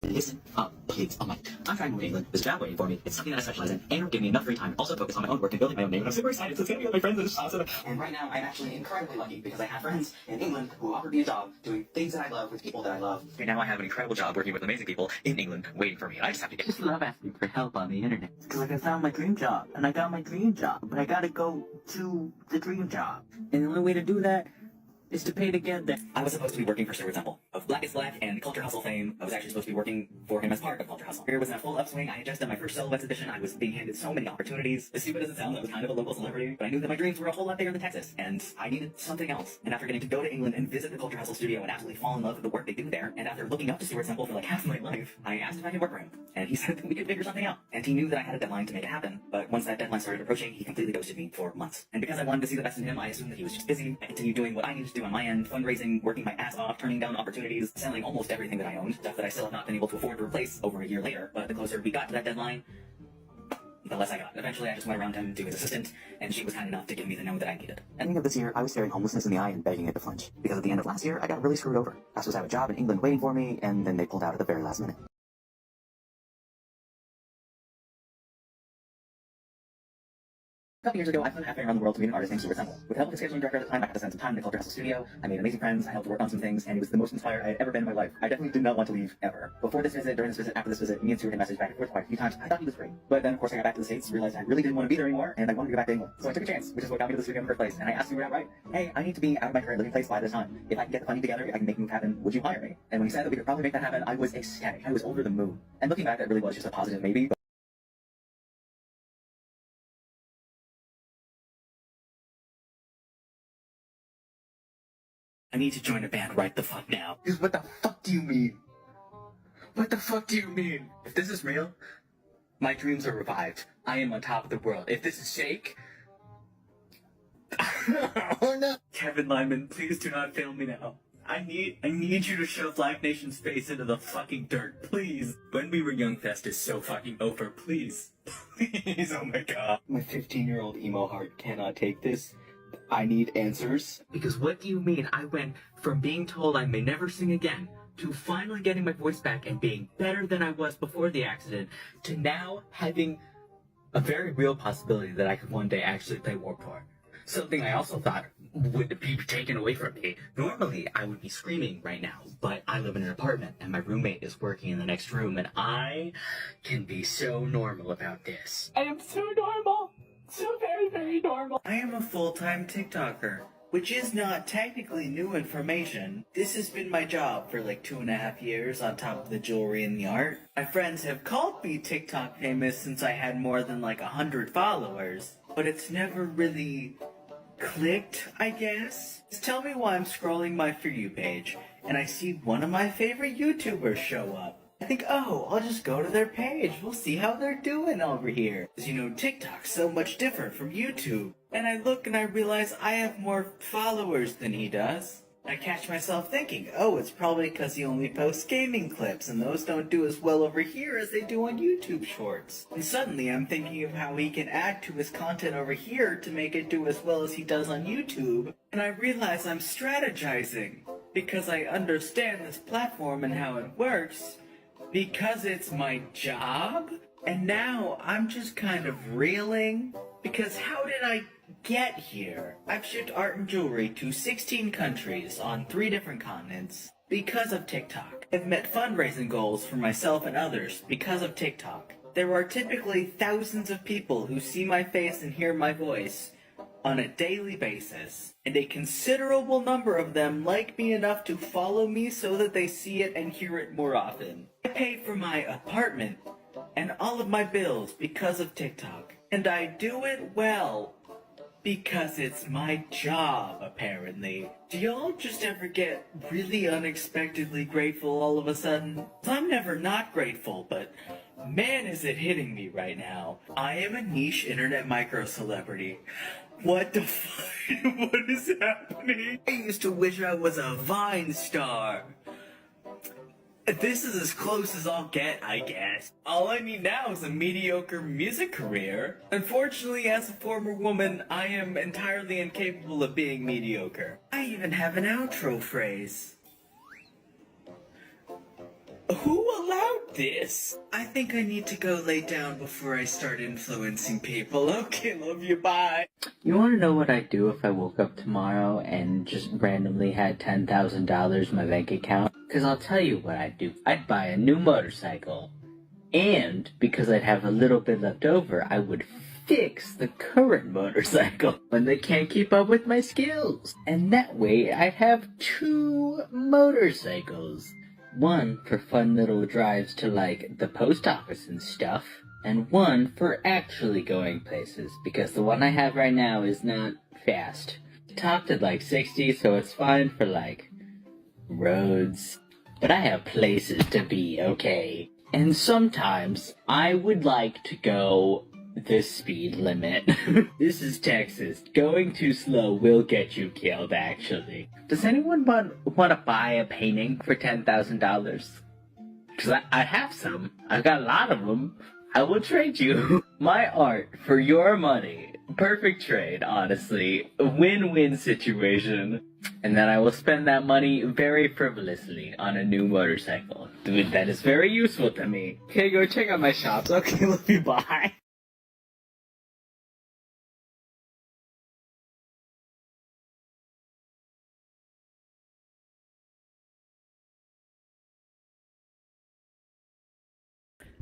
Listen up, please. Oh my. I'm trying to move to England. There's a job waiting for me. It's something that I specialize in, and it'll give me enough free time to also focus on my own work and building my own name. And I'm super excited. So it's gonna be with my friends, and it's awesome. And right now, I'm actually incredibly lucky because I have friends in England who offered me a job doing things that I love with people that I love. Right now, I have an incredible job working with amazing people in England waiting for me. And I just have to get. I just love asking for help on the internet. Because like I found my dream job, and I got my dream job, but I gotta go to the dream job. And the only way to do that is to pay to get there. I was supposed to be working for Sir Temple of Black is Black and Culture Hustle fame. I was actually supposed to be working for him as part of Culture Hustle. Career was in a full upswing. I had just done my first solo exhibition. I was being handed so many opportunities. As stupid as it sounds, I was kind of a local celebrity, but I knew that my dreams were a whole lot bigger than Texas, and I needed something else. And after getting to go to England and visit the Culture Hustle studio and absolutely fall in love with the work they do there, and after looking up to Stuart Temple for like half my life, I asked if I could work for him, and he said that we could figure something out. And he knew that I had a deadline to make it happen, but once that deadline started approaching, he completely ghosted me for months. And because I wanted to see the best in him, I assumed that he was just busy. I continued doing what I needed to do on my end, fundraising, working my ass off, turning down opportunities, selling almost everything that I owned, stuff that I still have not been able to afford to replace over a year later. But the closer we got to that deadline, the less I got. Eventually, I just went around him to his assistant, and she was kind enough to give me the no that I needed. Ending of this year, I was staring homelessness in the eye and begging it to flinch. Because at the end of last year, I got really screwed over. I was supposed to have a job in England waiting for me, and then they pulled out at the very last minute. A couple years ago, I flew halfway around the world to meet an artist named Stuart Temple. With the help of the scheduling director at the time, I got to spend some time in the Culture Hustle studio. I made amazing friends, I helped work on some things, and it was the most inspired I had ever been in my life. I definitely did not want to leave, ever. Before this visit, during this visit, after this visit, me and Stuart had messaged back and forth quite a few times. I thought he was great. But then, of course, I got back to the States, realized I really didn't want to be there anymore, and I wanted to go back to England. So I took a chance, which is what got me to the studio in the first place. And I asked Stuart outright, hey, I need to be out of my current living place by this time. If I can get the funding together, if I can make a move happen, would you hire me? And when he said that we could probably make that happen, I was ecstatic. I was over the moon. And looking back, that really was just a positive maybe. I need to join a band right the fuck now. Because what the fuck do you mean? What the fuck do you mean? If this is real, my dreams are revived. I am on top of the world. If this is fake... Oh no! Kevin Lyman, please do not fail me now. I need you to shove Live Nation's face into the fucking dirt, please. When We Were Young Fest is so fucking over, please. Please, oh my god. My 15-year-old emo heart cannot take this. I need answers. Because what do you mean I went from being told I may never sing again to finally getting my voice back and being better than I was before the accident to now having a very real possibility that I could one day actually play Warped Tour? Something I also thought would be taken away from me. Normally, I would be screaming right now, but I live in an apartment and my roommate is working in the next room and I can be so normal about this. I am so normal. So very, very normal. I am a full-time TikToker, which is not technically new information. This has been my job for like 2.5 years on top of the jewelry and the art. My friends have called me TikTok famous since I had more than like 100 followers, but it's never really clicked, I guess. Just tell me why I'm scrolling my For You page and I see one of my favorite YouTubers show up. I think, oh, I'll just go to their page. We'll see how they're doing over here. Because, you know, TikTok's so much different from YouTube. And I look and I realize I have more followers than he does. I catch myself thinking, oh, it's probably because he only posts gaming clips, and those don't do as well over here as they do on YouTube Shorts. And suddenly I'm thinking of how he can add to his content over here to make it do as well as he does on YouTube. And I realize I'm strategizing. Because I understand this platform and how it works. Because it's my job? And now I'm just kind of reeling? Because how did I get here? I've shipped art and jewelry to 16 countries on 3 different continents because of TikTok. I've met fundraising goals for myself and others because of TikTok. There are typically thousands of people who see my face and hear my voice on a daily basis, and a considerable number of them like me enough to follow me so that they see it and hear it more often. I pay for my apartment and all of my bills because of TikTok, and I do it well because it's my job, apparently. Do y'all just ever get really unexpectedly grateful all of a sudden? I'm never not grateful, but man is it hitting me right now. I am a niche internet micro-celebrity. What the fuck? What is happening? I used to wish I was a Vine star. This is as close as I'll get, I guess. All I need now is a mediocre music career. Unfortunately, as a former woman, I am entirely incapable of being mediocre. I even have an outro phrase. Who allowed this. I think I need to go lay down before I start influencing people. Okay, love you, bye. You wanna know what I'd do if I woke up tomorrow and just randomly had $10,000 in my bank account? Cause I'll tell you what I'd do. I'd buy a new motorcycle. And because I'd have a little bit left over, I would fix the current motorcycle when they can't keep up with my skills. And that way I'd have 2 motorcycles. One for fun little drives to like the post office and stuff, and one for actually going places, because the one I have right now is not fast. Topped at like 60, so it's fine for like roads. But I have places to be, okay? And sometimes I would like to go the speed limit. This is Texas. Going too slow will get you killed, actually. Does anyone want to buy a painting for $10,000? Because I have some. I've got a lot of them. I will trade you my art for your money. Perfect trade, honestly. A win-win situation. And then I will spend that money very frivolously on a new motorcycle. Dude, that is very useful to me. Okay, go check out my shops. Okay, love you, bye.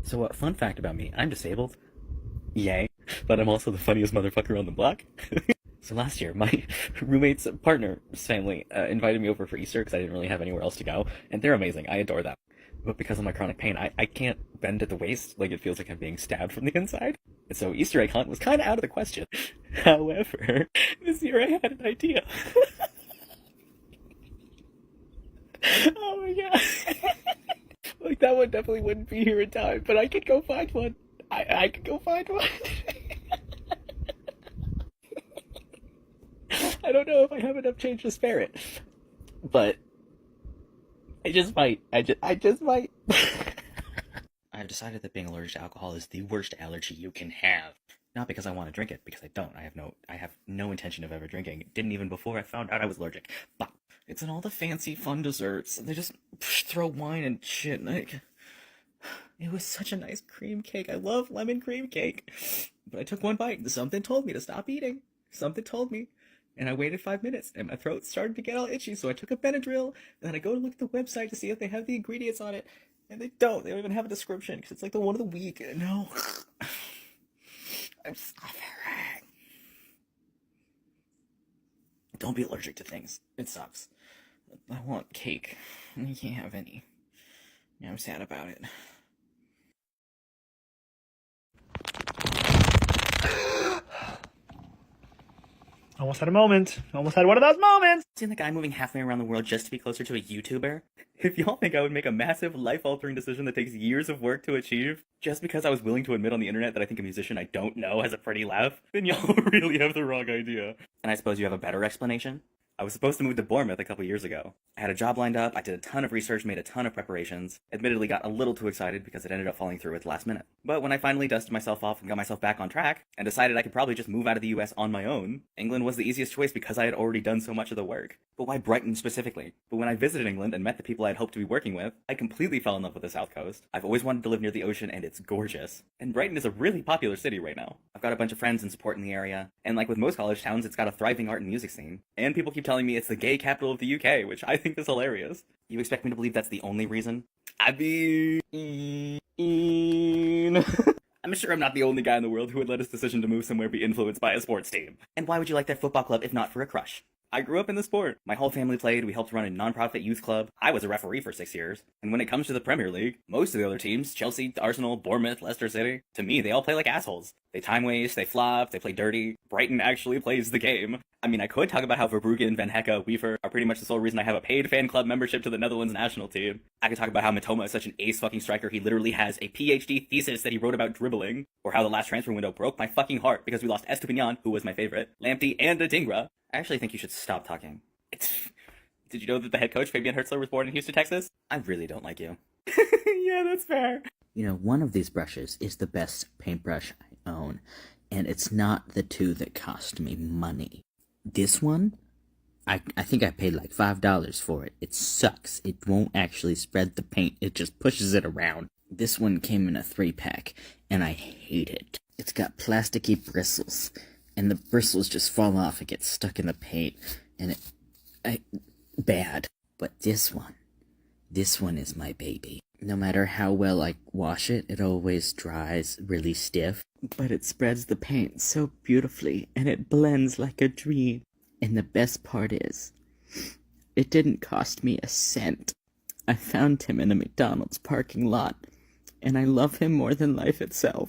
So, fun fact about me, I'm disabled. Yay. But I'm also the funniest motherfucker on the block. So last year, my roommate's partner's family invited me over for Easter because I didn't really have anywhere else to go. And they're amazing. I adore them. But because of my chronic pain, I can't bend at the waist. Like, it feels like I'm being stabbed from the inside. And so Easter egg hunt was kind of out of the question. However, this year I had an idea. Oh my god. Like, that one definitely wouldn't be here in time, but I could go find one. I could go find one. I don't know if I have enough change to spare it, but I just might. I just might. I've decided that being allergic to alcohol is the worst allergy you can have. Not because I want to drink it, because I don't. I have no intention of ever drinking. Didn't even before I found out I was allergic. But it's in all the fancy, fun desserts. They just throw wine and shit. Like, it was such a nice cream cake. I love lemon cream cake. But I took one bite and something told me to stop eating. Something told me. And I waited 5 minutes, and my throat started to get all itchy, so I took a Benadryl, and then I go to look at the website to see if they have the ingredients on it, and they don't. They don't even have a description, because it's like the one of the week. No. I'm suffering. Don't be allergic to things. It sucks. I want cake, and you can't have any. Yeah, I'm sad about it. Almost had a moment. Almost had one of those moments. Seen the guy moving halfway around the world just to be closer to a YouTuber? If y'all think I would make a massive, life-altering decision that takes years of work to achieve, just because I was willing to admit on the internet that I think a musician I don't know has a pretty laugh, then y'all really have the wrong idea. And I suppose you have a better explanation? I was supposed to move to Bournemouth a couple years ago. I had a job lined up, I did a ton of research, made a ton of preparations, admittedly got a little too excited because it ended up falling through at the last minute. But when I finally dusted myself off and got myself back on track, and decided I could probably just move out of the US on my own, England was the easiest choice because I had already done so much of the work. But why Brighton specifically? But when I visited England and met the people I had hoped to be working with, I completely fell in love with the South Coast. I've always wanted to live near the ocean and it's gorgeous. And Brighton is a really popular city right now. I've got a bunch of friends and support in the area, and like with most college towns, it's got a thriving art and music scene. And people keep telling me it's the gay capital of the UK, which I think is hilarious. You expect me to believe that's the only reason? I mean... I'm sure I'm not the only guy in the world who would let his decision to move somewhere be influenced by a sports team. And why would you like their football club if not for a crush? I grew up in the sport. My whole family played, we helped run a non-profit youth club, I was a referee for 6 years. And when it comes to the Premier League, most of the other teams, Chelsea, Arsenal, Bournemouth, Leicester City, to me, they all play like assholes. They time waste, they flop, they play dirty. Brighton actually plays the game. I mean, I could talk about how Verbruggen, Van Hecke, Weaver are pretty much the sole reason I have a paid fan club membership to the Netherlands national team. I could talk about how Matoma is such an ace fucking striker, he literally has a PhD thesis that he wrote about dribbling. Or how the last transfer window broke my fucking heart because we lost Estupinian, who was my favorite, Lamptey, and Adingra. I actually think you should stop talking. Did you know that the head coach, Fabian Hertzler, was born in Houston, Texas? I really don't like you. Yeah, that's fair. You know, one of these brushes is the best paintbrush I own, and it's not the two that cost me money. This one, I think I paid like $5 for it. It sucks. It won't actually spread the paint. It just pushes it around. This one came in a 3-pack, and I hate it. It's got plasticky bristles, and the bristles just fall off and get stuck in the paint, and bad. But this one is my baby. No matter how well I wash it, it always dries really stiff. But it spreads the paint so beautifully, and it blends like a dream. And the best part is, it didn't cost me a cent. I found him in a McDonald's parking lot, and I love him more than life itself.